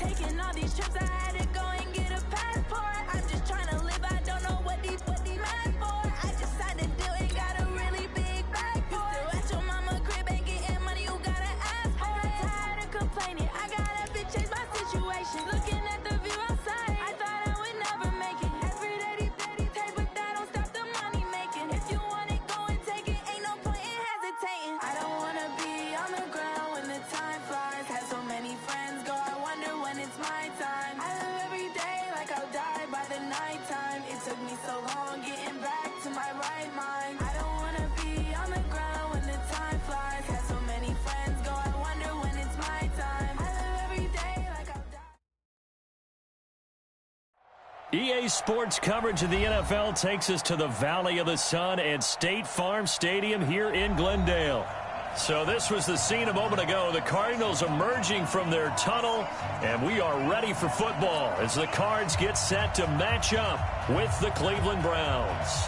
Taking all these trips, I had to go and get a passport. I'm just trying to live, I don't know what these mad for. I just signed a deal and got a really big bag for it. Still at your mama crib, ain't getting money, you gotta ask for it. I'm tired of complaining, I gotta change my situation. Looking at the view outside, I thought I would never make it. Every day they take, but that don't stop the money making. If you want it, go and take it, ain't no point in hesitating. I don't wanna be on the ground when the time flies. Had so many friends go, I wonder when it's my time. I live every day like I'll die by the nighttime. It took me so long getting back to my right mind. I don't wanna be on the ground when the time flies. Had so many friends go, I wonder when it's my time. I live every day like I'll die. EA Sports coverage of the NFL takes us to the Valley of the Sun and State Farm Stadium here in Glendale. So this was the scene a moment ago. The Cardinals emerging from their tunnel, and we are ready for football as the Cards get set to match up with the Cleveland Browns.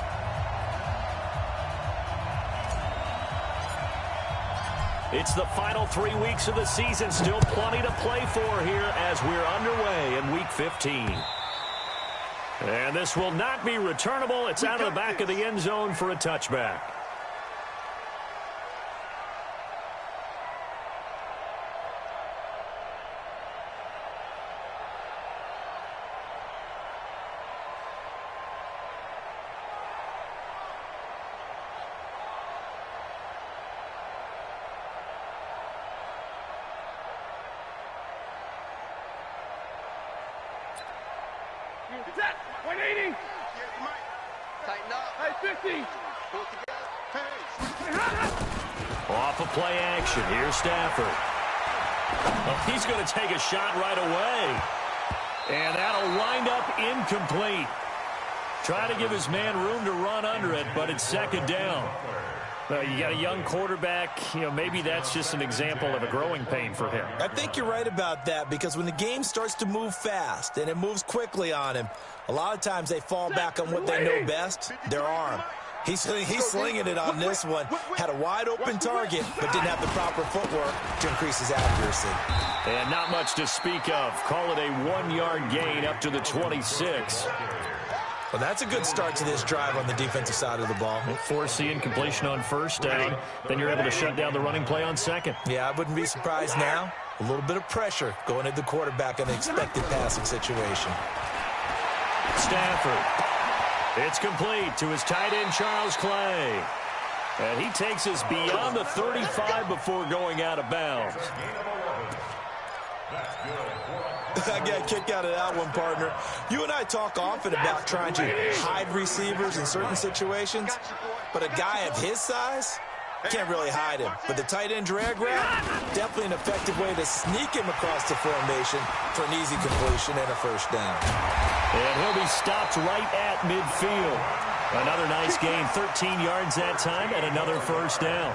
It's the final 3 weeks of the season. Still plenty to play for here as we're underway in Week 15. And this will not be returnable. It's out of the back of the end zone for a touchback. Set. 180. Tighten up. Hey, 50. Off of play action. Here's Stafford. Oh, he's going to take a shot right away. And that'll wind up incomplete. Try to give his man room to run under it, but it's second down. You got a young quarterback, maybe that's just an example of a growing pain for him. I think you're right about that, because when the game starts to move fast and it moves quickly on him, a lot of times they fall back on what they know best, their arm. He's slinging it on this one. Had a wide open target, but didn't have the proper footwork to increase his accuracy. And not much to speak of. Call it a 1-yard gain up to the 26. Well, that's a good start to this drive on the defensive side of the ball. Force the incompletion on first down. Then you're able to shut down the running play on second. Yeah, I wouldn't be surprised now. A little bit of pressure going at the quarterback in an expected passing situation. Stafford. It's complete to his tight end, Charles Clay. And he takes us beyond the 35 before going out of bounds. I got a kick out of that one, partner. You and I talk often about trying to hide receivers in certain situations, but a guy of his size can't really hide him. But the tight end drag route, definitely an effective way to sneak him across the formation for an easy completion and a first down. And he'll be stopped right at midfield. Another nice gain, 13 yards that time, and another first down.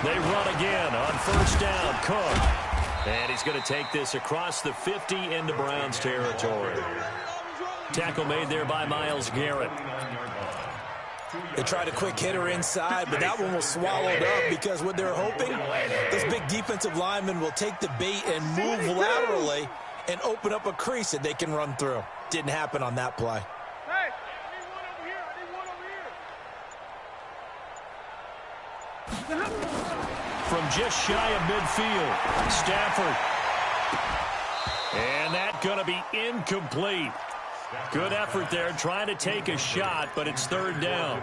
They run again on first down. Cook. And he's going to take this across the 50 into Browns territory. Tackle made there by Myles Garrett. They tried a quick hitter inside, but that one was swallowed up because what they're hoping, this big defensive lineman will take the bait and move laterally and open up a crease that they can run through. Didn't happen on that play. Hey, I need one over here. From just shy of midfield, Stafford. And that's going to be incomplete. Good effort there, trying to take a shot, but it's third down.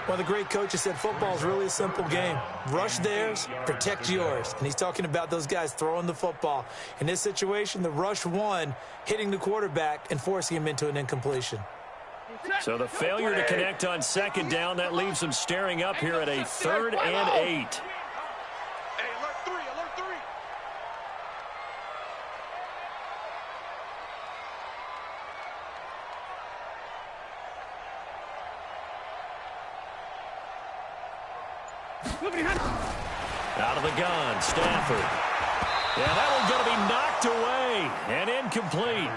Well, the great coach has said football is really a simple game. Rush theirs, protect yours. And he's talking about those guys throwing the football. In this situation, the rush won, hitting the quarterback and forcing him into an incompletion. So the failure to connect on second down, that leaves them staring up here at a 3rd and 8. Out of the gun, Stafford. Yeah, that one's going to be knocked away and incomplete.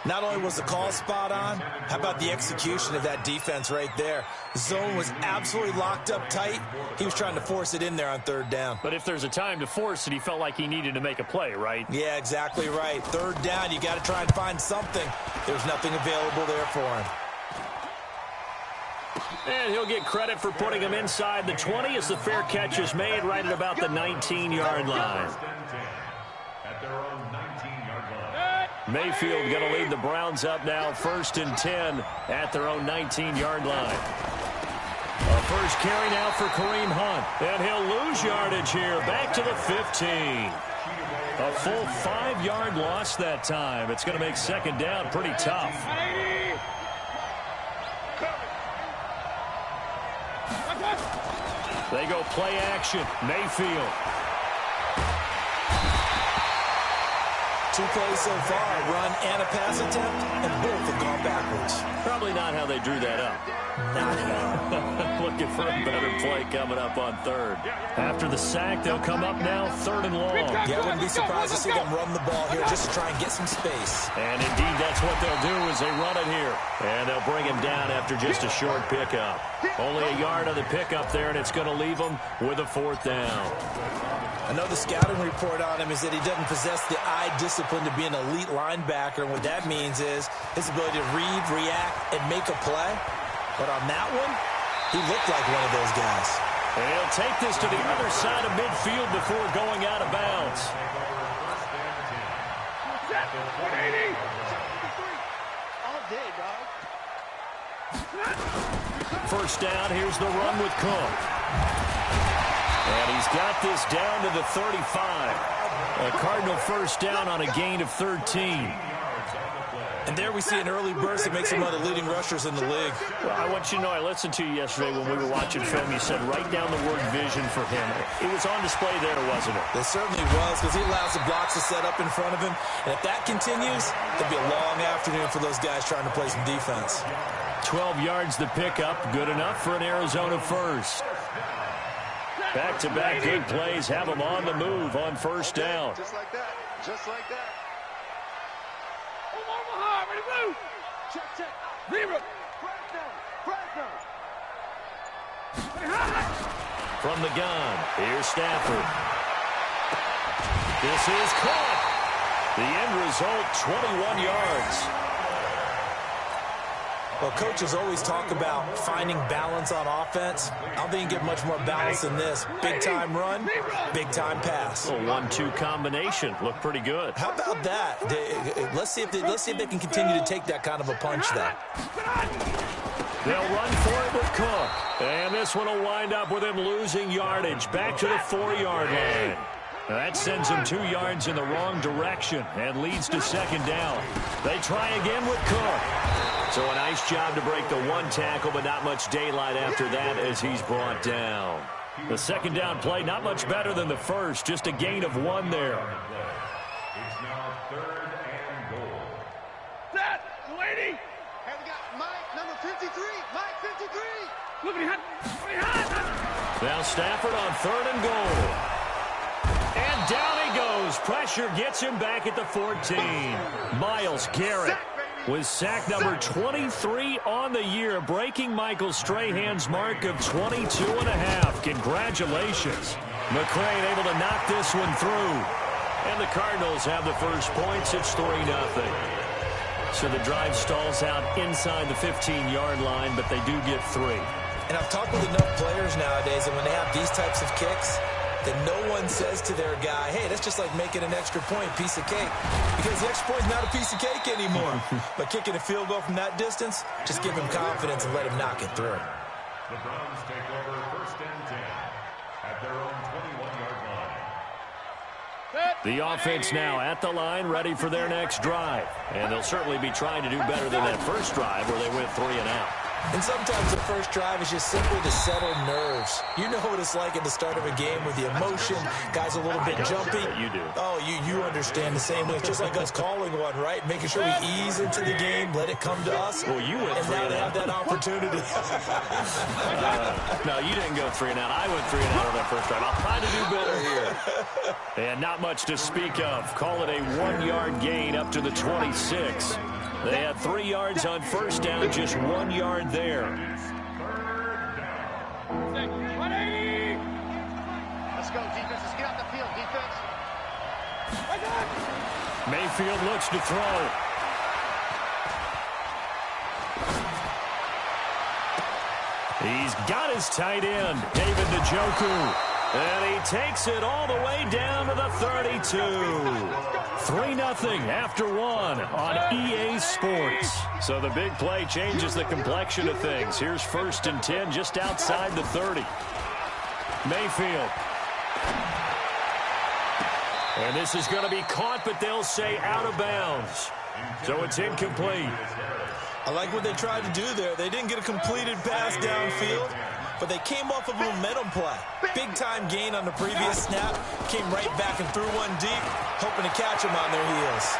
Not only was the call spot on, how about the execution of that defense right there? The zone was absolutely locked up tight. He was trying to force it in there on third down. But if there's a time to force it, he felt like he needed to make a play, right? Yeah, exactly right. Third down, you got to try and find something. There's nothing available there for him. And he'll get credit for putting him inside the 20 as the fair catch is made right at about the 19-yard line. Mayfield going to lead the Browns up now, 1st and 10 at their own 19-yard line. A first carry now for Kareem Hunt. And he'll lose yardage here, back to the 15. A full 5-yard loss that time. It's going to make second down pretty tough. They go play action. Mayfield. 2 plays so far, run and a pass attempt, and both have gone backwards. Probably not how they drew that up. Not at all. Looking for a better play coming up on third. After the sack, they'll come up now 3rd and long. Yeah, I wouldn't be surprised to see them run the ball here just to try and get some space. And indeed, that's what they'll do as they run it here. And they'll bring him down after just a short pickup. Only a yard on the pickup there, and it's going to leave him with a 4th down. I know the scouting report on him is that he doesn't possess the eye discipline to be an elite linebacker, and what that means is his ability to read, react, and make a play. But on that one, he looked like one of those guys. And he'll take this to the other side of midfield before going out of bounds. All day, dog. First down, here's the run with Cook. And he's got this down to the 35. A Cardinal first down on a gain of 13. And there we see an early burst that makes him one of the leading rushers in the league. Well, I want you to know, I listened to you yesterday when we were watching film. You said write down the word vision for him. It was on display there, wasn't it? It certainly was, because he allows the blocks to set up in front of him. And if that continues, it'll be a long afternoon for those guys trying to play some defense. 12 yards the pickup. Good enough for an Arizona first. Back-to-back good plays have them on the move on first down. Just like that. Just like that. Ready, move. Check, check. Zero. From the gun, here's Stafford. This is caught. The end result, 21 yards. Well, coaches always talk about finding balance on offense. I don't think you get much more balance than this. Big-time run, big-time pass. A 1-2 combination. Looked pretty good. How about that? Let's see if they can continue to take that kind of a punch then. They'll run for it with Cook. And this one will wind up with him losing yardage. Back to the 4-yard line. That sends him 2 yards in the wrong direction and leads to second down. They try again with Cook. So a nice job to break the 1 tackle, but not much daylight after that as he's brought down. The second down play, not much better than the first, just a gain of 1 there. It's now 3rd and goal. Set, lady. Hey, we got Mike, number 53. Mike, 53. Look at him. Now Stafford on 3rd and goal. And down he goes. Pressure gets him back at the 14. Myles Garrett with sack number 23 on the year, breaking Michael Strahan's mark of 22.5. Congratulations. McCrane able to knock this one through. And the Cardinals have the first points. It's 3-0. So the drive stalls out inside the 15-yard line, but they do get 3. And I've talked with enough players nowadays, and when they have these types of kicks, that no one says to their guy, hey, that's just like making an extra point, piece of cake. Because the extra point is not a piece of cake anymore. But kicking a field goal from that distance, just give him confidence and let him knock it through. The Browns take over 1st and 10 at their own 21-yard line. The offense now at the line, ready for their next drive. And they'll certainly be trying to do better than that first drive where they went 3 and out. And sometimes the first drive is just simply to settle nerves. You know what it's like at the start of a game with the emotion. Guys a little bit jumpy. You do. Oh, you understand the same way. It's just like us calling one, right? Making sure we ease into the game, let it come to us. Well, you went 3 and and now they have that opportunity. No, you didn't go 3 and out. I went 3 and out on that first drive. I'll try to do better here. And not much to speak of. Call it a 1-yard gain up to the 26. They had 3 yards on first down, just 1 yard there. Let's go, defense. Let's get out the field, defense. Mayfield looks to throw. He's got his tight end, David Njoku. And he takes it all the way down to the 32. 3-0 after 1 on EA Sports. So the big play changes the complexion of things. Here's 1st and 10 just outside the 30. Mayfield. And this is going to be caught, but they'll say out of bounds. So it's incomplete. I like what they tried to do there. They didn't get a completed pass downfield, but they came off of a momentum play. Big-time gain on the previous snap. Came right back and threw one deep, hoping to catch them on their heels.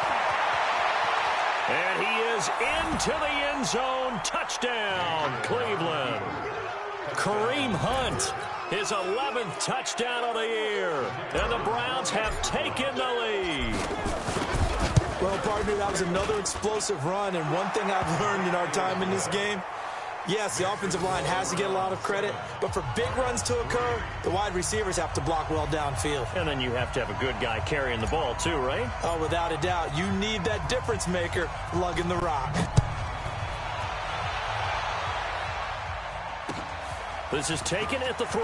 And he is into the end zone. Touchdown, Cleveland. Kareem Hunt, his 11th touchdown of the year. And the Browns have taken the lead. Well, partner, that was another explosive run, and one thing I've learned in our time in this game, yes, the offensive line has to get a lot of credit, but for big runs to occur, the wide receivers have to block well downfield. And then you have to have a good guy carrying the ball too, right? Oh, without a doubt. You need that difference maker lugging the rock. This is taken at the 3.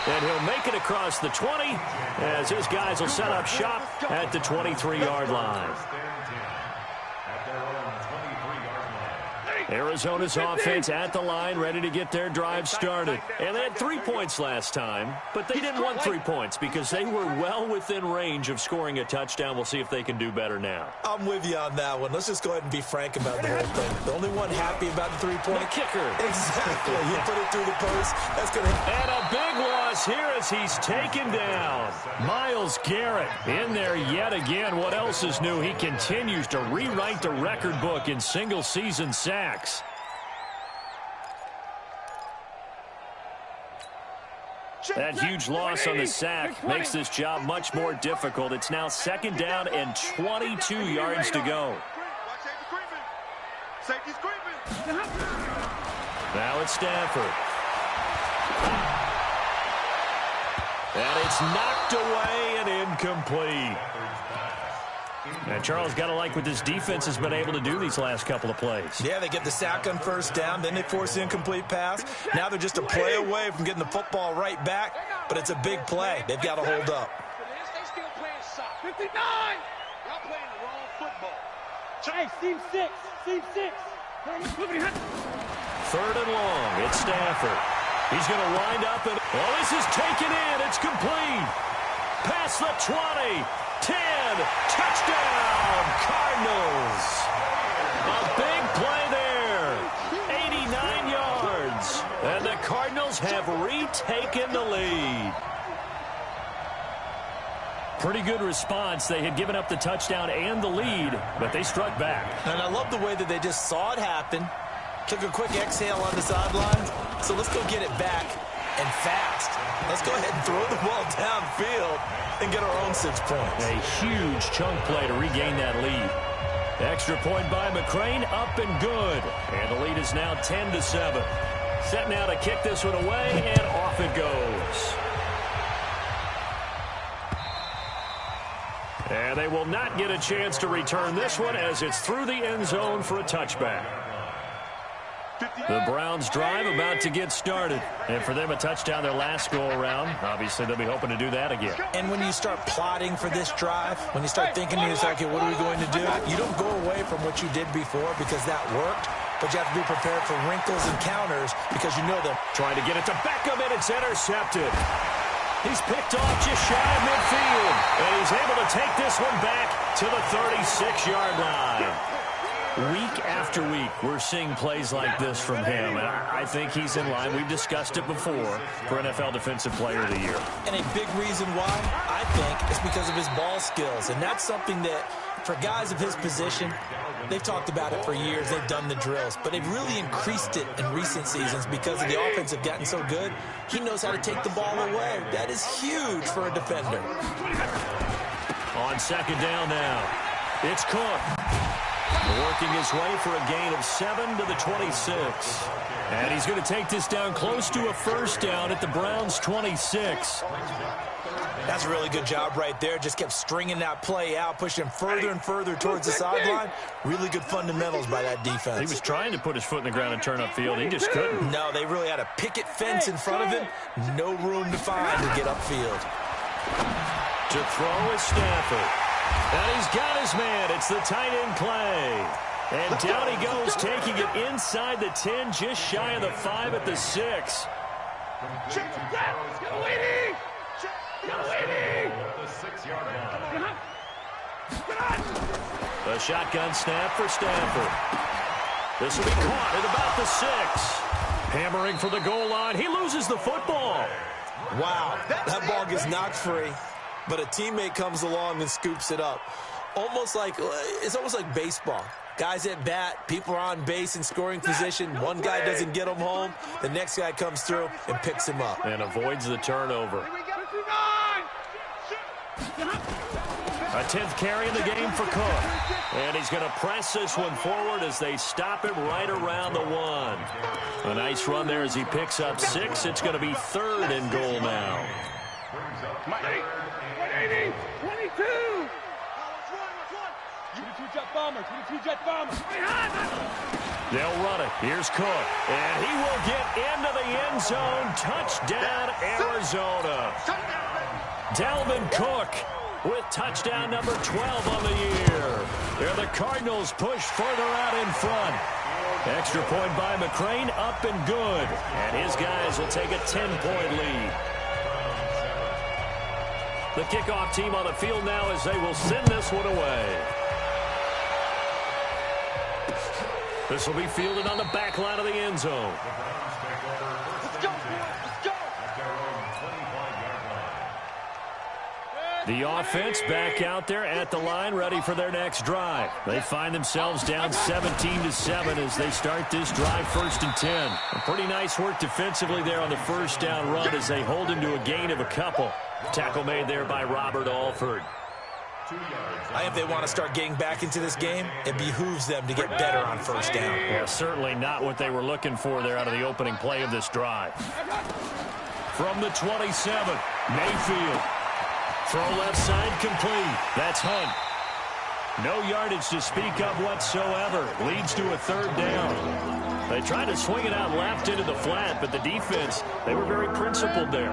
And he'll make it across the 20 as his guys will set up shop at the 23-yard line. Arizona's offense at the line, ready to get their drive started. And they had 3 points last time, but they didn't want 3 points because they were well within range of scoring a touchdown. We'll see if they can do better now. I'm with you on that one. Let's just go ahead and be frank about the whole thing. The only one happy about the 3-point the kicker. Exactly. You put it through the post. That's going to. And a big loss here as he's taken down. Myles Garrett in there yet again. What else is new? He continues to rewrite the record book in single-season sacks. That huge loss on the sack makes this job much more difficult. It's now 2nd down and 22 yards to go. Now it's Stafford. And it's knocked away and incomplete. And Charles, got to like what this defense has been able to do these last couple of plays. Yeah, they get the sack on 1st down, then they force the incomplete pass. Now they're just a play away from getting the football right back, but it's a big play. They've got to hold up. They still playing soft. 59! Y'all playing the wrong football. Hey, Team 6. Team 6. 3rd and long. It's Stafford. He's going to wind up and... Oh, this is taken in. It's complete. Past the 20. 10, touchdown, Cardinals. A big play there, 89 yards, and the Cardinals have retaken the lead. Pretty good response. They had given up the touchdown and the lead, but they struck back. And I love the way that they just saw it happen, took a quick exhale on the sidelines, so let's go get it back and fast. Let's go ahead and throw the ball downfield and get our own 6 points. A huge chunk play to regain that lead. Extra point by McCrane, up and good. And the lead is now 10-7. Set now to kick this one away, and off it goes. And they will not get a chance to return this one as it's through the end zone for a touchback. The Browns drive about to get started. And for them, a touchdown their last go-around. Obviously, they'll be hoping to do that again. And when you start plotting for this drive, when you start thinking to yourself, okay, what are we going to do? You don't go away from what you did before because that worked, but you have to be prepared for wrinkles and counters because you know them. Trying to get it to Beckham, and it's intercepted. He's picked off just shy of midfield. And he's able to take this one back to the 36-yard line. Week after week, we're seeing plays like this from him, and I think he's in line. We've discussed it before for NFL Defensive Player of the Year. And a big reason why, I think, is because of his ball skills. And that's something that, for guys of his position, they've talked about it for years. They've done the drills. But they've really increased it in recent seasons because of the offense have gotten so good. He knows how to take the ball away. That is huge for a defender. On 2nd down now. It's Cook. Working his way for a gain of 7 to the 26. And he's going to take this down close to a first down at the Browns' 26. That's a really good job right there. Just kept stringing that play out, pushing further and further towards the sideline. Really good fundamentals by that defense. He was trying to put his foot in the ground and turn upfield. He just couldn't. No, they really had a picket fence in front of him. No room to find to get upfield. To throw is Stafford. And he's got his man. It's the tight end Clay. And down he goes, taking it inside the 10, just shy of the 5 at the 6. The shotgun snap for Stafford. This will be caught at about the 6. Hammering for the goal line. He loses the football. Wow, that ball gets knocked free, but a teammate comes along and scoops it up. It's almost like baseball. Guys at bat, people are on base in scoring position. One guy doesn't get him home. The next guy comes through and picks him up. And avoids the turnover. A 10th carry in the game for Cook. And he's going to press this one forward as they stop him right around the 1. A nice run there as he picks up 6. It's going to be 3rd and goal now. 180, 22. 22-jet bomber, 22-jet bomber. They'll run it. Here's Cook. And he will get into the end zone. Touchdown, Arizona. Dalvin Cook with touchdown number 12 on the year. There the Cardinals push further out in front. Extra point by McCrane, up and good. And his guys will take a 10-point lead. The kickoff team on the field now as they will send this one away. This will be fielded on the back line of the end zone. Let's go. Let's go. The offense back out there at the line, ready for their next drive. They find themselves down 17-7 as they start this drive, 1st and 10. A pretty nice work defensively there on the first down run as they hold him to a gain of a couple. Tackle made there by Robert Alford. I think they want to start getting back into this game. It behooves them to get better on first down. Yeah, certainly not what they were looking for there out of the opening play of this drive. From the 27, Mayfield. Throw left side complete. That's Hunt. No yardage to speak of whatsoever. Leads to a 3rd down. They tried to swing it out left into the flat, but the defense, they were very principled there.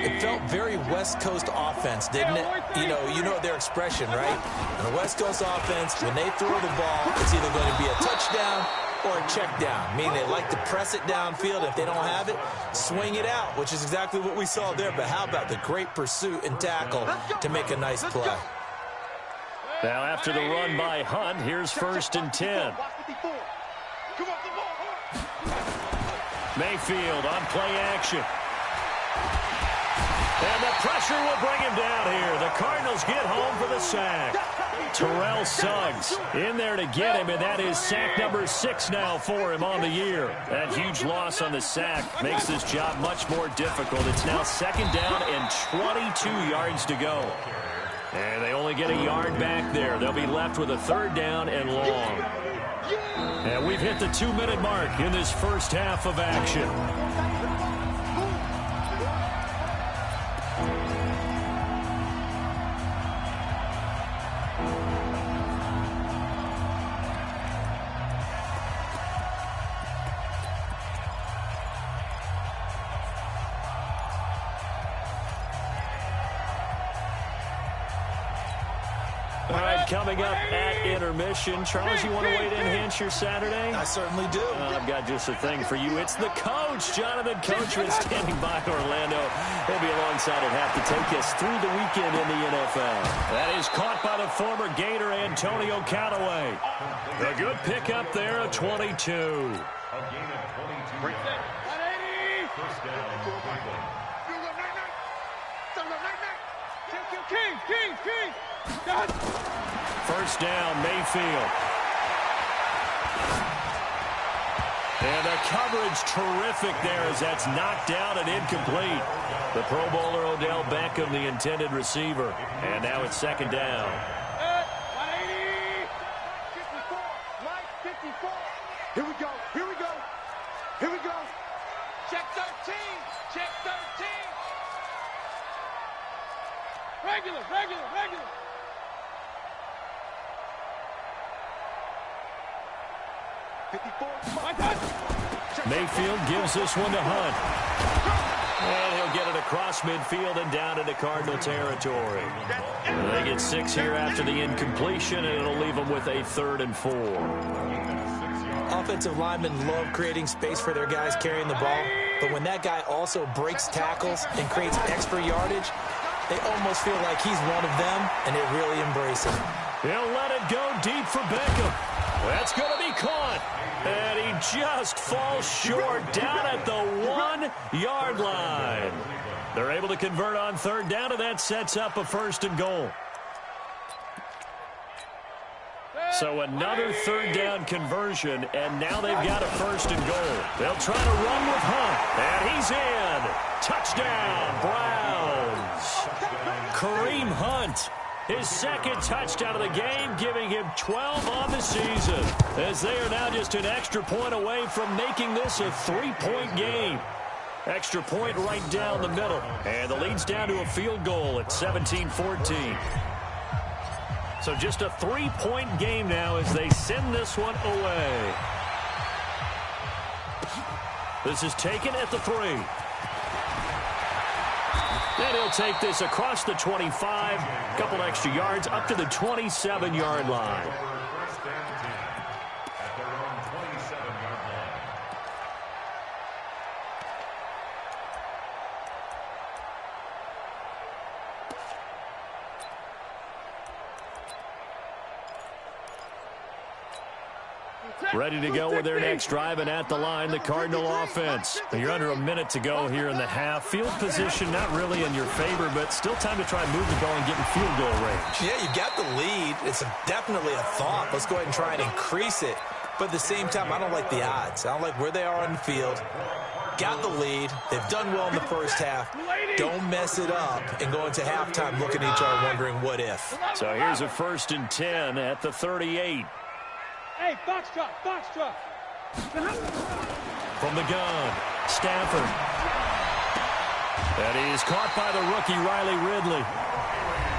It felt very West Coast offense, didn't it? You know their expression, right? In the West Coast offense, when they throw the ball, it's either going to be a touchdown or a check down, meaning they like to press it downfield. If they don't have it, swing it out, which is exactly what we saw there. But how about the great pursuit and tackle to make a nice play? Now after the run by Hunt, here's 1st and 10. Mayfield on play action. And the pressure will bring him down here. The Cardinals get home for the sack. Terrell Suggs in there to get him, and that is sack number 6 now for him on the year. That huge loss on the sack makes this job much more difficult. It's now 2nd down and 22 yards to go. And they only get a yard back there. They'll be left with a 3rd down and long. And we've hit the 2-minute mark in this first half of action. All right, coming up at intermission. Charles, you want to wait in, enhance your Saturday? I certainly do. I've got just a thing for you. It's the coach, Jonathan Coachman, standing by Orlando. He'll be alongside at half to take us through the weekend in the NFL. That is caught by the former Gator, Antonio Callaway. A good pickup there, a 22. A gain of 22. 180. First down, Cleveland. King. First down, Mayfield. And the coverage terrific there as that's knocked down and incomplete. The Pro Bowler Odell Beckham, the intended receiver. And now it's 2nd down. Regular. Mayfield gives this one to Hunt. And he'll get it across midfield and down into Cardinal territory. They get 6 here after the incompletion, and it'll leave them with a 3rd and 4. Offensive linemen love creating space for their guys carrying the ball, but when that guy also breaks tackles and creates extra yardage, they almost feel like he's one of them, and they really embrace him. He'll let it go deep for Beckham. That's going to be caught. And he just falls short down at the 1-yard line. They're able to convert on 3rd down, and that sets up a 1st and goal. So another 3rd down conversion, and now they've got a 1st and goal. They'll try to run with Hunt, and he's in. Touchdown, Browns. Kareem Hunt. His 2nd touchdown of the game, giving him 12 on the season, as they are now just an extra point away from making this a 3-point game. Extra point right down the middle, and the lead's down to a field goal at 17-14. So just a 3-point game now as they send this one away. This is taken at the 3. And he'll take this across the 25, a couple extra yards up to the 27-yard line. Ready to go with their next drive, and at the line, the Cardinal offense. You're under a minute to go here in the half. Field position not really in your favor, but still time to try and move the ball and get in field goal range. Yeah, you got the lead. It's definitely a thought. Let's go ahead and try and increase it. But at the same time, I don't like the odds. I don't like where they are on the field. Got the lead. They've done well in the first half. Don't mess it up and go into halftime looking at each other wondering what if. So here's a 1st and 10 at the 38. Hey, Foxtrot. From the gun, Stafford. That is caught by the rookie, Riley Ridley.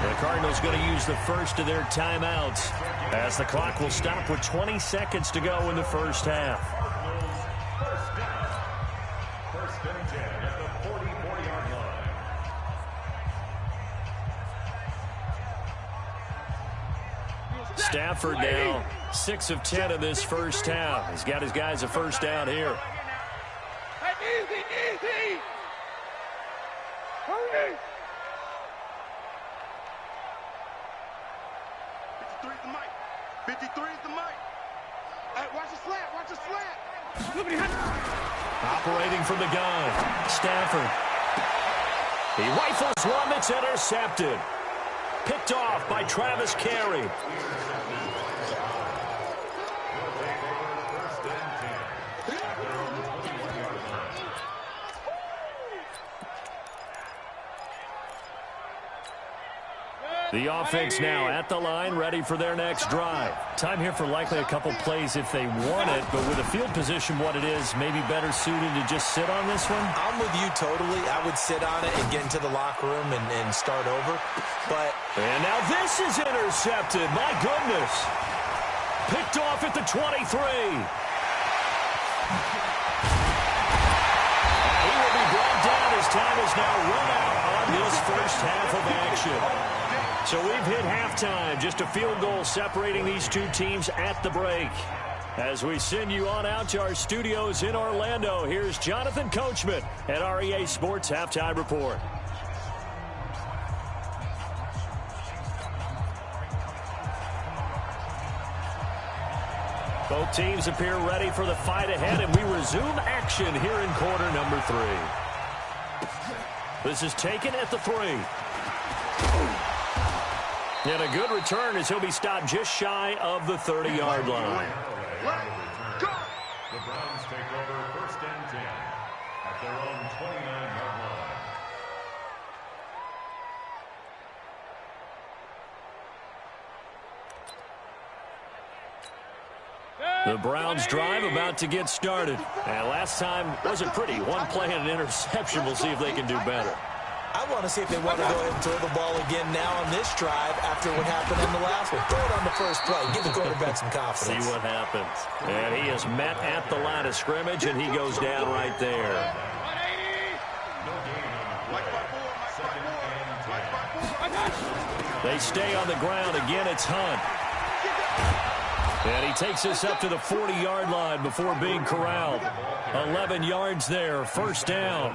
The Cardinals going to use the first of their timeouts as the clock will stop with 20 seconds to go in the first half. First and 10 at the 44-yard line. Stafford now 6 of 10 in this first half. He's got his guys a 1st down here. Easy. Hurry. 53 is the mic. 53 is the mic. Hey, watch the slant. Operating from the gun, Stafford. He rifles one that's intercepted. Picked off by Travis Carey. The offense now at the line, ready for their next drive. Time here for likely a couple plays if they want it, but with a field position what it is, maybe better suited to just sit on this one? I'm with you totally. I would sit on it and get into the locker room and start over. And now this is intercepted. My goodness. Picked off at the 23. He will be brought down as time is now run out on this first half of action. So we've hit halftime. Just a field goal separating these two teams at the break. As we send you on out to our studios in Orlando, here's Jonathan Coachman at REA Sports Halftime Report. Both teams appear ready for the fight ahead, and we resume action here in quarter number 3. This is taken at the 3. And a good return as he'll be stopped just shy of the 30-yard line. The Browns take over 1st and 10 at their own 29-yard line. The Browns drive about to get started. And last time wasn't pretty. One play and an interception. We'll see if they can do better. I want to see if they want to go ahead and throw the ball again now on this drive after what happened on the last one. Throw it on the first play. Give the quarterback some confidence. See what happens. And he is met at the line of scrimmage, and he goes down right there. They stay on the ground. Again, it's Hunt. And he takes us up to the 40-yard line before being corralled. 11 yards there, first down.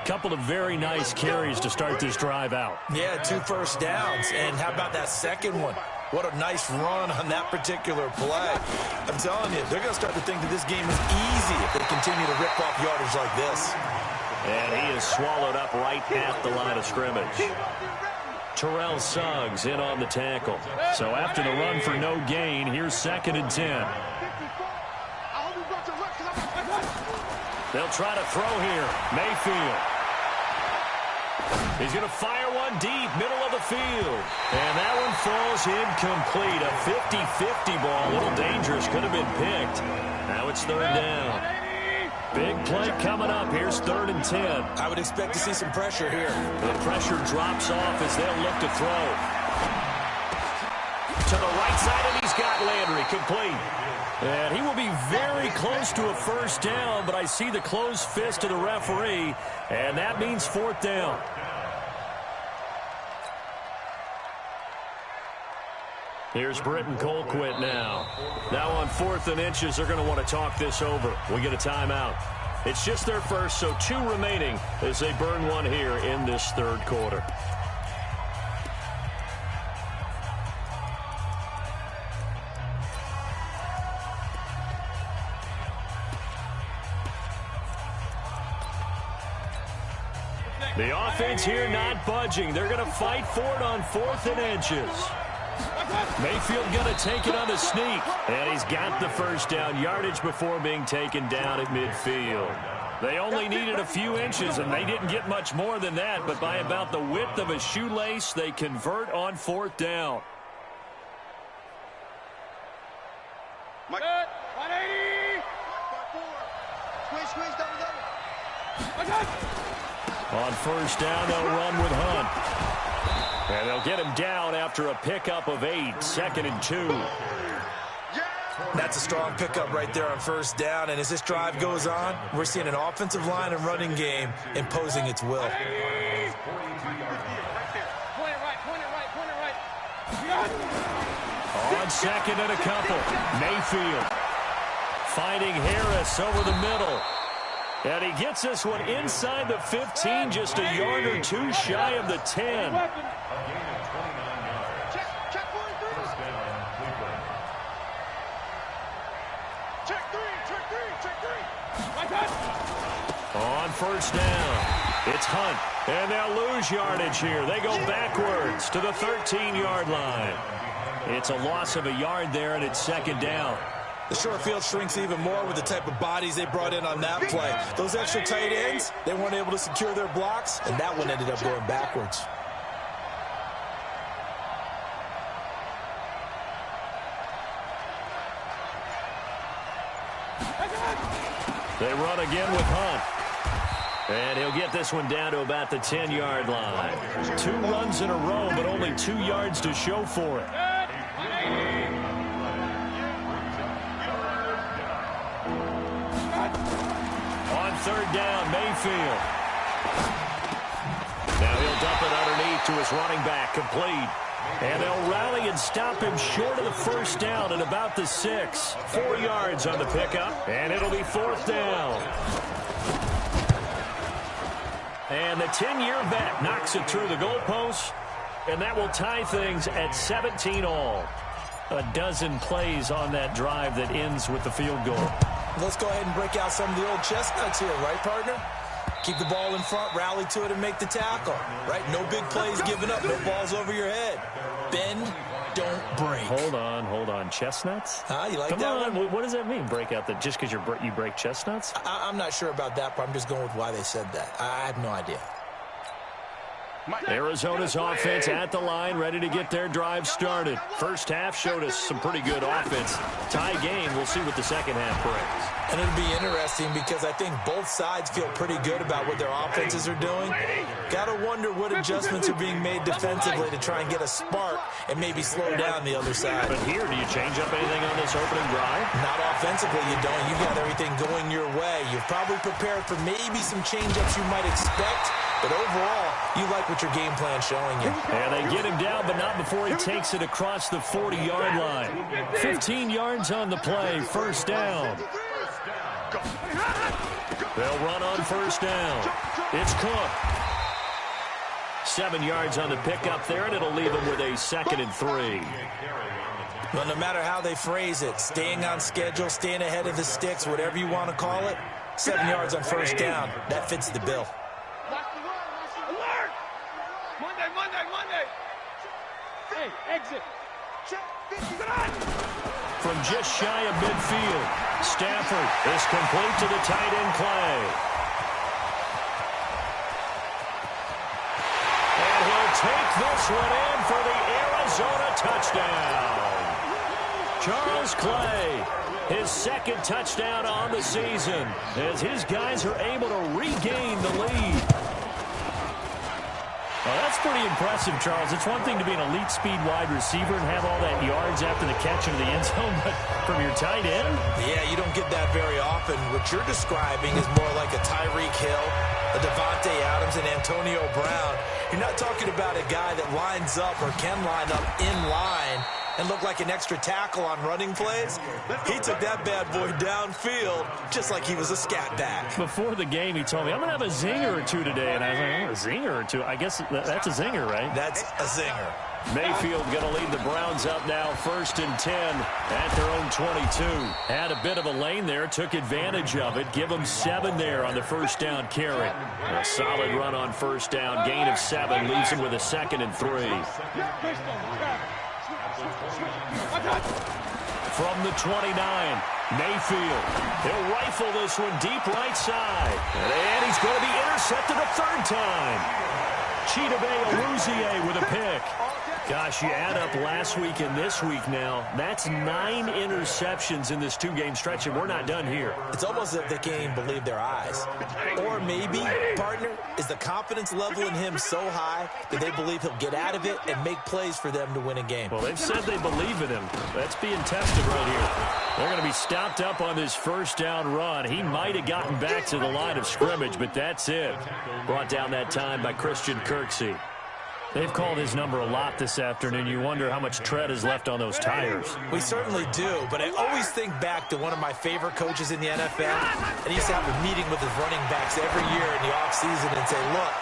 Couple of very nice carries to start this drive out. Yeah, 2 first downs. And how about that second one? What a nice run on that particular play. I'm telling you, they're going to start to think that this game is easy if they continue to rip off yardage like this. And he is swallowed up right at the line of scrimmage. Terrell Suggs in on the tackle. So after the run for no gain, here's 2nd and 10. They'll try to throw here. Mayfield. He's going to fire one deep, middle of the field. And that one falls incomplete. A 50-50 ball. A little dangerous. Could have been picked. Now it's 3rd down. Big play coming up. Here's 3rd and 10. I would expect to see some pressure here. The pressure drops off as they'll look to throw. To the right side, and he's got Landry complete. And he will be very close to a first down, but I see the closed fist of the referee, and that means 4th down. Here's Britton Colquitt now. Now on 4th and inches, they're going to want to talk this over. We get a timeout. It's just their first, so 2 remaining as they burn one here in this 3rd quarter. The offense here not budging. They're going to fight for it on 4th and inches. Mayfield going to take it on the sneak. And he's got the first down yardage before being taken down at midfield. They only needed a few inches, and they didn't get much more than that. But by about the width of a shoelace, they convert on 4th down. Mike. 180. Squeeze, double. On first down, they'll run with Hunt. And they'll get him down after a pickup of 8, 2nd and 2. That's a strong pickup right there on first down. And as this drive goes on, we're seeing an offensive line and running game imposing its will. Point it right. On 2nd and a couple. Mayfield finding Harris over the middle. And he gets this one inside the 15, just a yard or 2 shy of the 10. On first down, it's Hunt, and they'll lose yardage here. They go backwards to the 13-yard line. It's a loss of a yard there, and it's 2nd down. The short field shrinks even more with the type of bodies they brought in on that play. Those extra tight ends, they weren't able to secure their blocks, and that one ended up going backwards. They run again with Hunt. And he'll get this one down to about the 10-yard line. 2 runs in a row, but only 2 yards to show for it. On 3rd down, Mayfield. Now he'll dump it underneath to his running back, complete. And they'll rally and stop him short of the first down at about the 6. 4 yards on the pickup, and it'll be 4th down. And the 10-year vet knocks it through the goalpost, and that will tie things at 17 all. A dozen plays on that drive that ends with the field goal. Let's go ahead and break out some of the old chestnuts here, right, partner? Keep the ball in front, rally to it, and make the tackle, right? No big plays given up, no balls over your head. Bend, don't break. Hold on. Chestnuts? You like Come that on. one? What does that mean, break out? Just because you break chestnuts? I'm not sure about that, but I'm just going with why they said that. I have no idea. Arizona's offense at the line, ready to get their drive started. First half showed us some pretty good offense. Tie game. We'll see what the second half brings. And it'll be interesting because I think both sides feel pretty good about what their offenses are doing. Got to wonder what adjustments are being made defensively to try and get a spark and maybe slow down the other side. But here, do you change up anything on this opening drive? Not offensively, you don't. You got everything going your way. You've probably prepared for maybe some change-ups you might expect, but overall, you like what your game plan's showing you. And they get him down, but not before he takes it across the 40-yard line. 15 yards on the play, first down. They'll run on first down. It's Cook. 7 yards on the pickup there, and it'll leave him with a 2nd and 3. But no matter how they phrase it, staying on schedule, staying ahead of the sticks, whatever you want to call it, 7 yards on first down, that fits the bill. Alert! Monday. Hey, exit. From just shy of midfield, Stafford is complete to the tight end Clay. And he'll take this one in for the Arizona touchdown. Charles Clay, his 2nd touchdown on the season, as his guys are able to regain the lead. Well, that's pretty impressive, Charles. It's one thing to be an elite speed wide receiver and have all that yards after the catch into the end zone, but from your tight end? Yeah, you don't get that very often. What you're describing is more like a Tyreek Hill, a Devontae Adams, and Antonio Brown. You're not talking about a guy that lines up or can line up in line and look like an extra tackle on running plays. He took that bad boy downfield just like he was a scat back. Before the game, he told me, I'm going to have a zinger or two today. And I was like, oh, a zinger or two? I guess that's a zinger, right? That's a zinger. Mayfield going to lead the Browns up now, 1st and 10 at their own 22. Had a bit of a lane there, took advantage of it. Give them 7 there on the first down carry. A solid run on first down, gain of 7, leaves him with a 2nd and 3. From the 29, Mayfield. He'll rifle this one deep right side. And he's going to be intercepted a 3rd time. Chidobe Awuzie with a pick. Gosh, you add up last week and this week now, that's 9 interceptions in this 2-game stretch, and we're not done here. It's almost as if they can't even believe their eyes. Or maybe, partner, is the confidence level in him so high that they believe he'll get out of it and make plays for them to win a game. Well, they've said they believe in him. That's being tested right here. They're going to be stopped up on this first down run. He might have gotten back to the line of scrimmage, but that's it. Brought down that time by Christian Kirksey. They've called his number a lot this afternoon. You wonder how much tread is left on those tires. We certainly do, but I always think back to one of my favorite coaches in the NFL, and he used to have a meeting with his running backs every year in the offseason and say, look,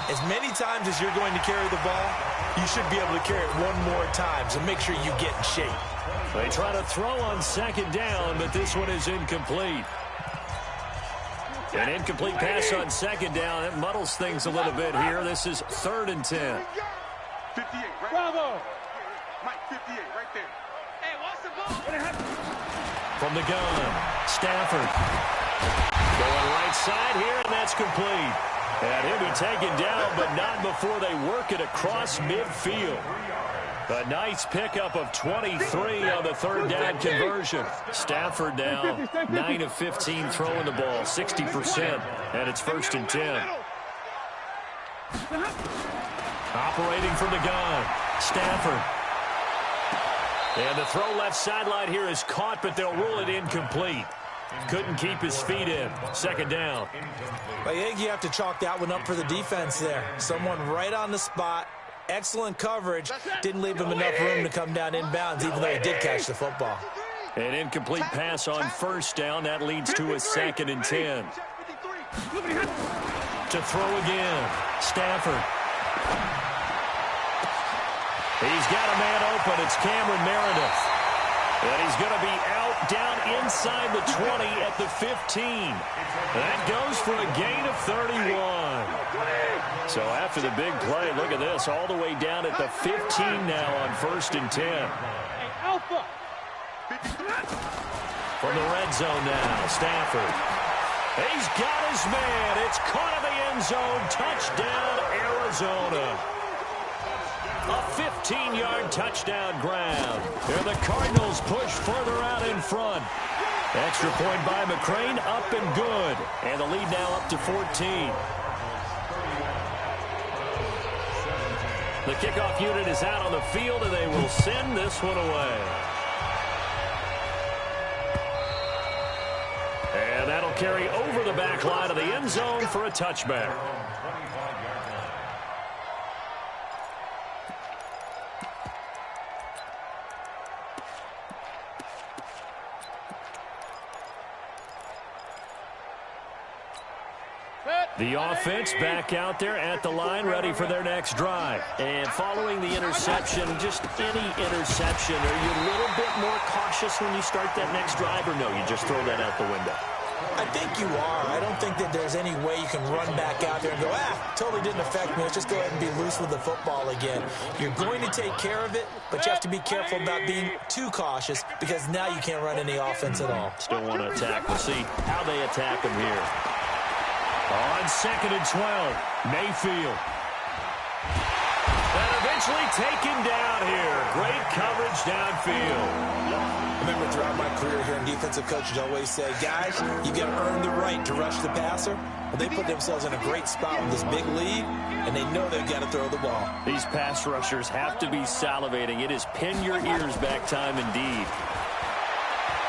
as many times as you're going to carry the ball, you should be able to carry it one more time, so make sure you get in shape. They try to throw on 2nd down, but this one is incomplete. An incomplete pass on 2nd down. It muddles things a little bit here. This is 3rd and 10. 58, right? Bravo! Mike, 58, right there. Hey, what's the ball? From the gun, Stafford. Going right side here, and that's complete. And he'll be taken down, but not before they work it across midfield. A nice pickup of 23 on the 3rd down conversion. Stafford now 9 of 15 throwing the ball, 60%, and it's 1st and 10. Operating from the gun, Stafford. And the throw left sideline here is caught, but they'll rule it incomplete. Couldn't keep his feet in. 2nd down. I think you have to chalk that one up for the defense there. Someone right on the spot. Excellent coverage. Didn't leave him enough room to come down inbounds, even though he did catch the football. An incomplete pass on first down. That leads to a 2nd and 10. To throw again. Stafford. He's got a man open. It's Cameron Meredith. And he's going to be out down inside the 20 at the 15. That goes for a gain of 31. So after the big play, look at this, all the way down at the 15 now on 1st and 10. Alpha. From the red zone now, Stafford. He's got his man. It's caught in the end zone. Touchdown, Arizona. A 15-yard touchdown grab. Here the Cardinals push further out in front. Extra point by McCrane, up and good. And the lead now up to 14. The kickoff unit is out on the field, and they will send this one away. And that'll carry over the back line of the end zone for a touchback. The offense back out there at the line, ready for their next drive. And following the interception, just any interception, are you a little bit more cautious when you start that next drive, or no, you just throw that out the window? I think you are. I don't think that there's any way you can run back out there and go, totally didn't affect me. Let's just go ahead and be loose with the football again. You're going to take care of it, but you have to be careful about being too cautious because now you can't run any offense at all. Still want to attack. We'll see how they attack them here. On 2nd and 12, Mayfield. And eventually taken down here. Great coverage downfield. I remember throughout my career here in defensive coaches always say, guys, you got to earn the right to rush the passer. Well, they put themselves in a great spot with this big lead, and they know they've got to throw the ball. These pass rushers have to be salivating. It is pin your ears back time indeed.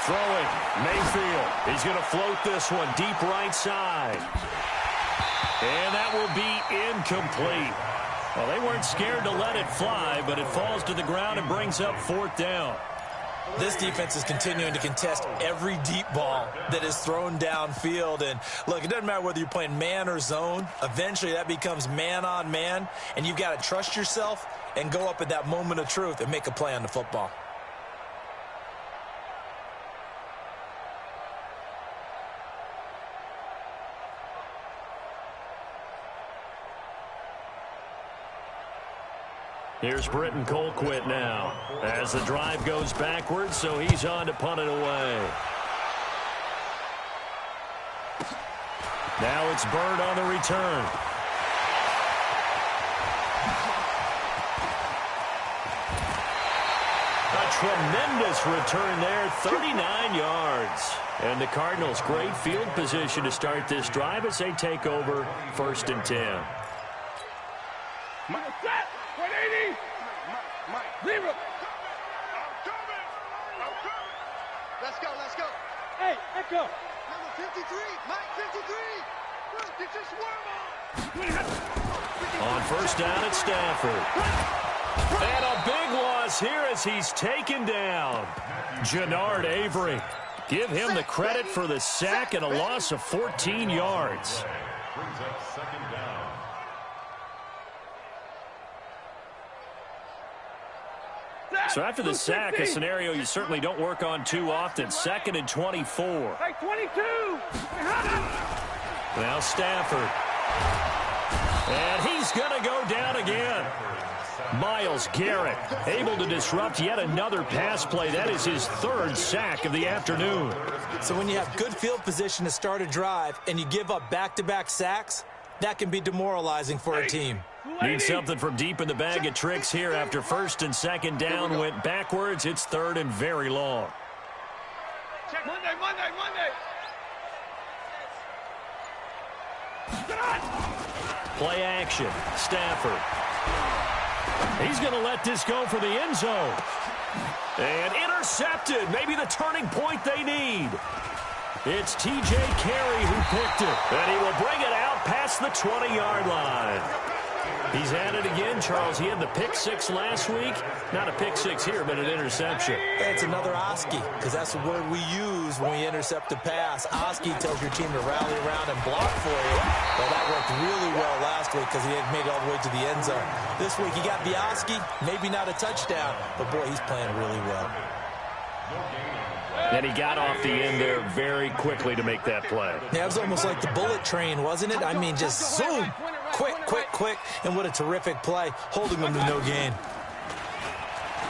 Throwing, Mayfield. He's going to float this one deep right side. And that will be incomplete. Well, they weren't scared to let it fly, but it falls to the ground and brings up 4th down. This defense is continuing to contest every deep ball that is thrown downfield. And, look, it doesn't matter whether you're playing man or zone. Eventually, that becomes man on man, and you've got to trust yourself and go up at that moment of truth and make a play on the football. Here's Britton Colquitt now as the drive goes backwards, so he's on to punt it away. Now it's Bird on the return. A tremendous return there, 39 yards. And the Cardinals, great field position to start this drive as they take over 1st and 10. Zero. Let's go. Hey, Echo. Number 53, Mike 53. Get your swarm on. On 1st down at Stafford. And a big loss here as he's taken down. Jannard Avery. Give him the credit for the sack and a loss of 14 yards. Brings up 2nd down. So after the sack, a scenario you certainly don't work on too often. 2nd and 24. Hey, 22. Now Stafford. And he's going to go down again. Myles Garrett able to disrupt yet another pass play. That is his 3rd sack of the afternoon. So when you have good field position to start a drive and you give up back-to-back sacks, that can be demoralizing for a team. Need something from deep in the bag of tricks here after 1st and 2nd down went backwards. It's 3rd and very long. Check Monday. Play action. Stafford. He's going to let this go for the end zone. And intercepted. Maybe the turning point they need. It's T.J. Carey who picked it. And he will bring it out past the 20-yard line. He's at it again, Charles. He had the pick 6 last week. Not a pick 6 here, but an interception. It's another Oski, because that's the word we use when we intercept a pass. Oski tells your team to rally around and block for you. Well, that worked really well last week because he had made it all the way to the end zone. This week he got the Oski, maybe not a touchdown, but boy, he's playing really well. And he got off the end there very quickly to make that play. Yeah, it was almost like the bullet train, wasn't it? I mean, just zoom, quick, and what a terrific play, holding them to no gain.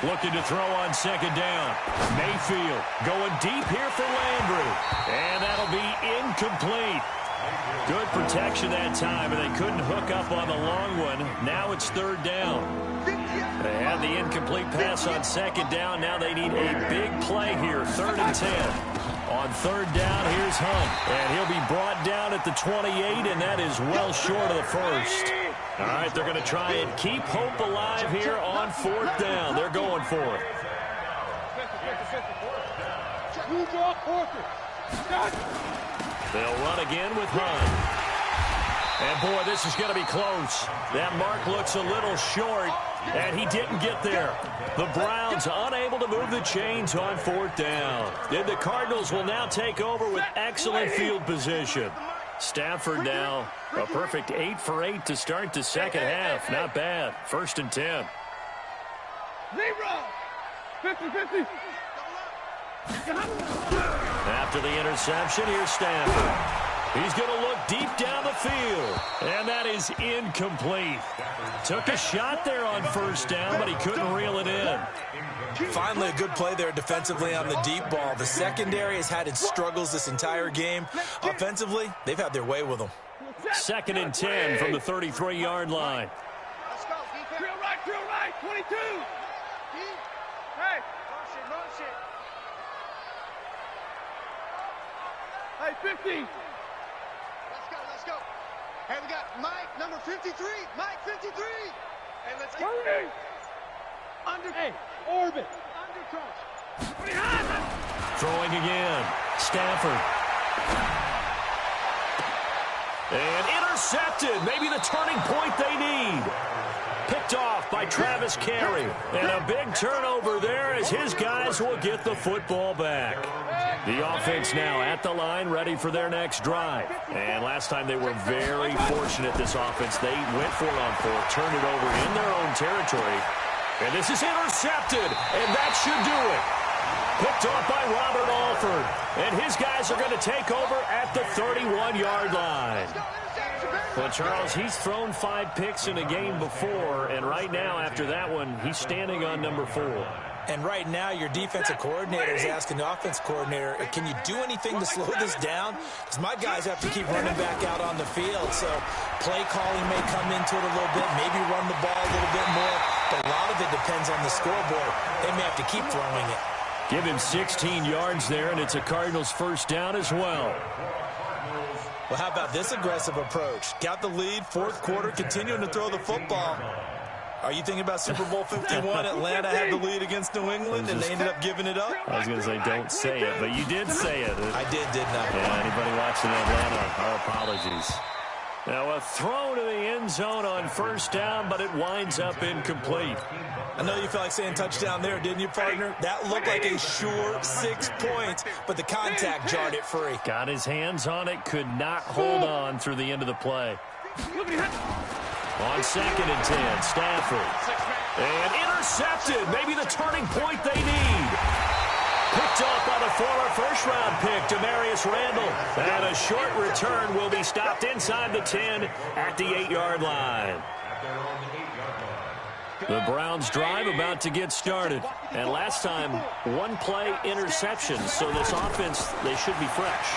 Looking to throw on 2nd down. Mayfield going deep here for Landry. And that'll be incomplete. Good protection that time, and they couldn't hook up on the long one. Now it's 3rd down. They had the incomplete pass on 2nd down. Now they need a big play here, 3rd and 10. On third down, here's Hunt. And he'll be brought down at the 28, and that is well short of the first. All right, they're going to try and keep hope alive here on fourth down. They're going for it. They'll run again with Hunt. And, boy, this is going to be close. That mark looks a little short, and he didn't get there. The Browns unable to move the chains on fourth down. And the Cardinals will now take over with excellent field position. Stafford now a perfect 8 for 8 to start the second half. Not bad. 1st and 10. 50-50. After the interception, here's Stafford. He's going to look deep down the field, and that is incomplete. Took a shot there on first down, but he couldn't reel it in. Finally, a good play there defensively on the deep ball. The secondary has had its struggles this entire game. Offensively, they've had their way with them. 2nd and 10 from the 33-yard line. Let's go, drill right, 22. Hey, motion. Hey, 50. Let's go. Hey, we got Mike, number 53. Mike, 53. Hey, let's go. Orbit. Throwing again. Stafford. And intercepted. Maybe the turning point they need. Picked off by Travis Carey. And a big turnover there as his guys will get the football back. The offense now at the line, ready for their next drive. And last time they were very fortunate, this offense. They went for it on fourth, turned it over in their own territory. And this is intercepted, and that should do it. Picked off by Robert Alford. And his guys are going to take over at the 31-yard line. Well, Charles, he's thrown 5 picks in a game before, and right now, after that one, he's standing on number 4. And right now, your defensive coordinator is asking the offense coordinator, can you do anything to slow this down? Because my guys have to keep running back out on the field. So play calling may come into it a little bit, maybe run the ball a little bit more. But a lot of it depends on the scoreboard. They may have to keep throwing it. Give him 16 yards there, and it's a Cardinals first down as well. Well, how about this aggressive approach? Got the lead, fourth quarter, continuing to throw the football. Are you thinking about Super Bowl 51? Atlanta had the lead against New England, and they ended up giving it up? I was going to say, don't say it, but you did say it. I did, didn't I? Yeah, anybody watching Atlanta, our apologies. Now, a throw to the end zone on first down, but it winds up incomplete. I know you felt like saying touchdown there, didn't you, partner? That looked like a sure 6 points, but the contact jarred it free. Got his hands on it, could not hold on through the end of the play. On 2nd and 10, Stafford. And intercepted. Maybe the turning point they need. Picked off by the former first-round pick, Demarius Randall. And a short return will be stopped inside the 10 at the 8-yard line. The Browns drive about to get started. And last time, 1-play interception. So this offense, they should be fresh.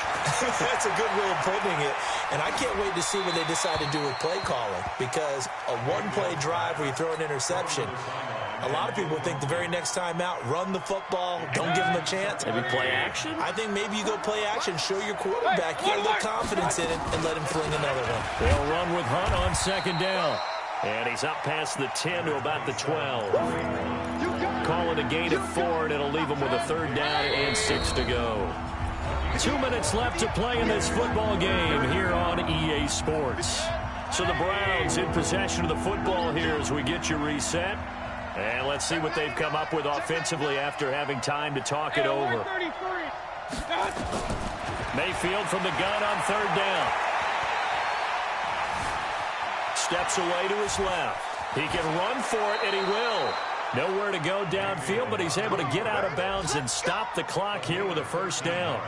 That's a good way of putting it. And I can't wait to see what they decide to do with play calling. Because a 1-play drive where you throw an interception, a lot of people think the very next time out, run the football, don't give them a chance. Maybe play action? I think maybe you go play action, show your quarterback, get a little confidence in it, and let him fling another one. They'll run with Hunt on 2nd down. And he's up past the 10 to about the 12. Call it a gain of 4, and it'll leave him with a 3rd down and 6 to go. 2 minutes left to play in this football game here on EA Sports. So the Browns in possession of the football here as we get you reset. And let's see what they've come up with offensively after having time to talk it over. Mayfield from the gun on 3rd down. Steps away to his left. He can run for it, and he will. Nowhere to go downfield, but he's able to get out of bounds and stop the clock here with a 1st down.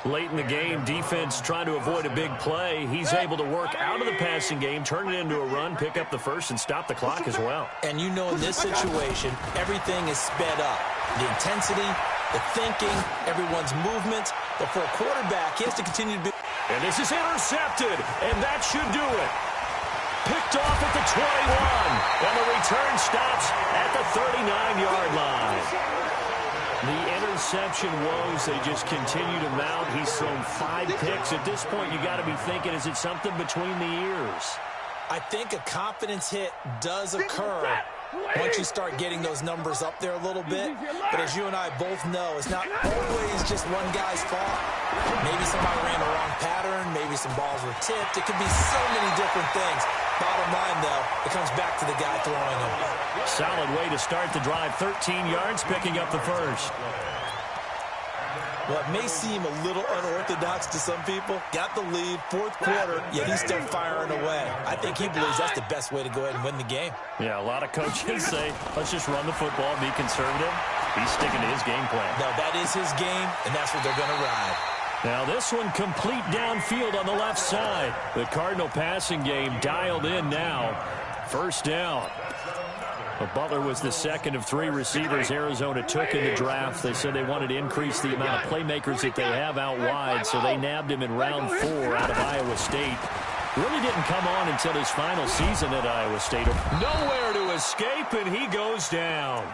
Late in the game, defense trying to avoid a big play. He's able to work out of the passing game, turn it into a run, pick up the 1st, and stop the clock as well. And you know in this situation, everything is sped up. The intensity, the thinking, everyone's movements. But for a quarterback, he has to continue to be... And this is intercepted, and that should do it. Picked off at the 21, and the return stops at the 39-yard line. The interception woes, they just continue to mount. He's thrown 5 picks. At this point, you got to be thinking, is it something between the ears? I think a confidence hit does occur once you start getting those numbers up there a little bit. But as you and I both know, it's not always just one guy's fault. Maybe somebody ran the wrong pattern. Maybe some balls were tipped. It could be so many different things. Bottom line, though, it comes back to the guy throwing them. Solid way to start the drive. 13 yards, picking up the first. Well, it may seem a little unorthodox to some people. Got the lead, fourth quarter, yet he's still firing away. I think he believes that's the best way to go ahead and win the game. Yeah, a lot of coaches say, let's just run the football, be conservative. He's sticking to his game plan. No, that is his game, and that's what they're going to ride. Now this one complete downfield on the left side. The Cardinal passing game dialed in now. First down. But Butler was the second of 3 receivers Arizona took in the draft. They said they wanted to increase the amount of playmakers that they have out wide, so they nabbed him in round 4 out of Iowa State. Really didn't come on until his final season at Iowa State. Nowhere to escape, and he goes down.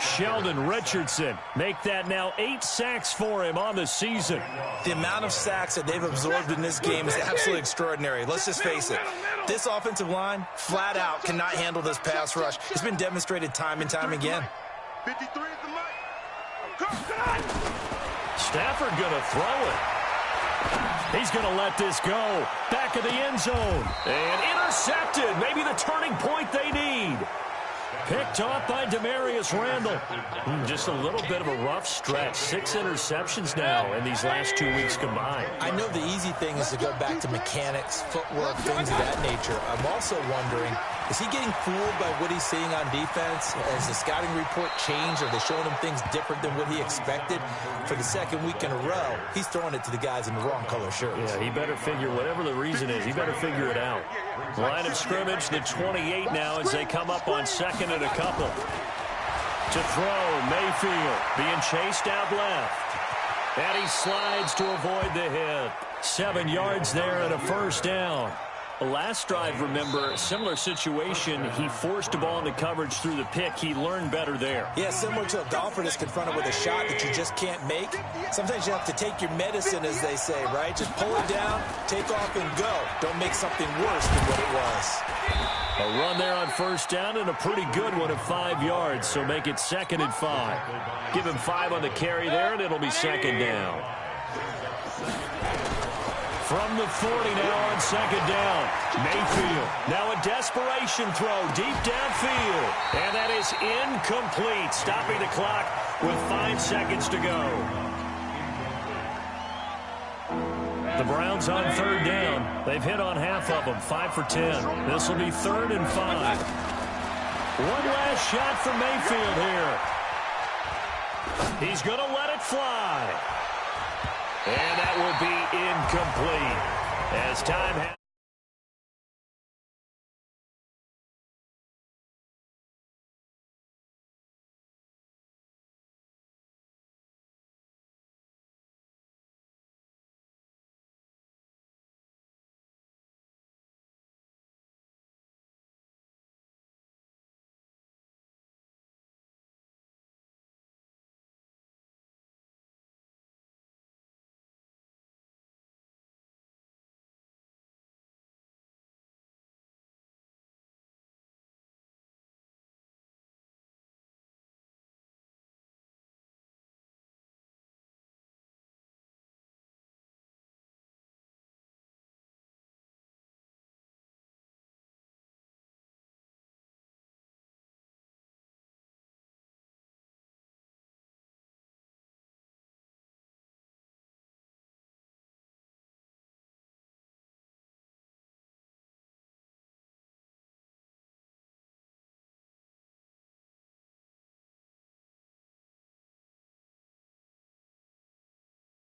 Sheldon Richardson, make that now 8 sacks for him on the season. The amount of sacks that they've absorbed in this game is absolutely extraordinary. Let's just face it. This offensive line, flat out, cannot handle this pass rush. It's been demonstrated time and time again. 53 is the mic. Stafford going to throw it. He's going to let this go. Back of the end zone. And intercepted. Maybe the turning point they need. Picked off by Demarius Randall. Just a little bit of a rough stretch. 6 interceptions now in these last 2 weeks combined. I know the easy thing is to go back to mechanics, footwork, things of that nature. I'm also wondering, is he getting fooled by what he's seeing on defense? Has the scouting report changed? Are they showing him things different than what he expected? For the second week in a row, he's throwing it to the guys in the wrong color shirts. Yeah, he better figure, whatever the reason is, he better figure it out. Line of scrimmage, the 28 now as they come up on second and a couple. To throw, Mayfield being chased out left. And he slides to avoid the hit. 7 yards there and a first down. The last drive, remember, similar situation. He forced a ball into coverage through the pick. He learned better there. Yeah, similar to a golfer that's confronted with a shot that you just can't make. Sometimes you have to take your medicine, as they say, right? Just pull it down, take off, and go. Don't make something worse than what it was. A run there on first down and a pretty good one at 5 yards, so make it 2nd and 5. Give him 5 on the carry there, and it'll be 2nd down. From the 40 now on 2nd down. Mayfield. Now a desperation throw deep downfield. And that is incomplete. Stopping the clock with 5 seconds to go. The Browns on 3rd down. They've hit on half of them. 5 for 10. This will be 3rd and 5. One last shot for Mayfield here. He's going to let it fly. And that will be incomplete as time